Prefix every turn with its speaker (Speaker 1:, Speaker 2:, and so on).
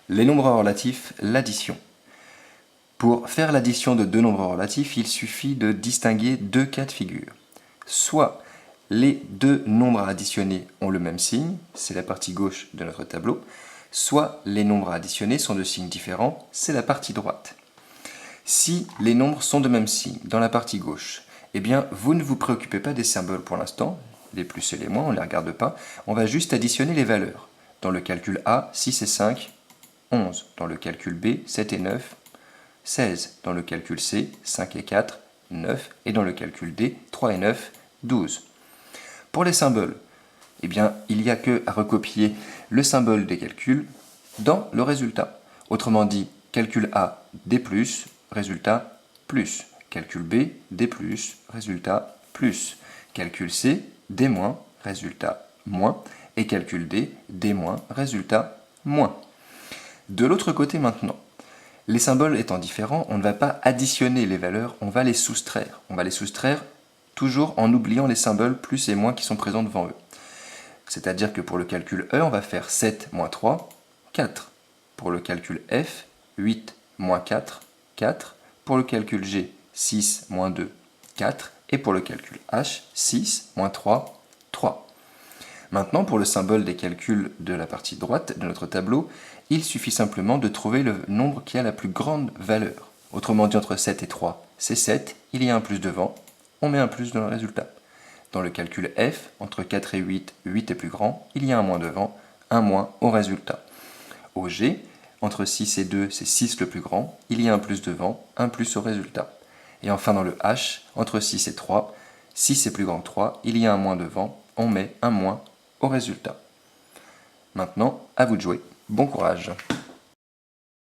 Speaker 1: Les nombres relatifs, l'addition. Pour faire l'addition de deux nombres relatifs, il suffit de distinguer deux cas de figure. Soit les deux nombres à additionner ont le même signe, c'est la partie gauche de notre tableau, soit les nombres à additionner sont de signes différents, c'est la partie droite. Si les nombres sont de même signe dans la partie gauche, eh bien vous ne vous préoccupez pas des symboles pour l'instant, les plus et les moins, on ne les regarde pas, on va juste additionner les valeurs. Dans le calcul A, 6 et 5, 11. Dans le calcul B, 7 et 9, 16. Dans le calcul C, 5 et 4, 9. Et dans le calcul D, 3 et 9, 12. Pour les symboles, eh bien, il n'y a que à recopier le symbole des calculs dans le résultat. Autrement dit, calcul A, D+, résultat plus. Calcul B, D+, résultat plus. Calcul C, D-, résultat moins. Et calcul D, D-, résultat moins. De l'autre côté maintenant, les symboles étant différents, on ne va pas additionner les valeurs, on va les soustraire. On va les soustraire toujours en oubliant les symboles plus et moins qui sont présents devant eux. C'est-à-dire que pour le calcul E, on va faire 7 moins 3, 4. Pour le calcul F, 8 moins 4, 4. Pour le calcul G, 6 moins 2, 4. Et pour le calcul H, 6 moins 3, 3. Maintenant, pour le symbole des calculs de la partie droite de notre tableau, il suffit simplement de trouver le nombre qui a la plus grande valeur. Autrement dit, entre 7 et 3, c'est 7, il y a un plus devant, on met un plus dans le résultat. Dans le calcul F, entre 4 et 8, 8 est plus grand, il y a un moins devant, un moins au résultat. Au G, entre 6 et 2, c'est 6 le plus grand, il y a un plus devant, un plus au résultat. Et enfin dans le H, entre 6 et 3, 6 est plus grand que 3, il y a un moins devant, on met un moins au résultat. Maintenant, à vous de jouer. Bon courage!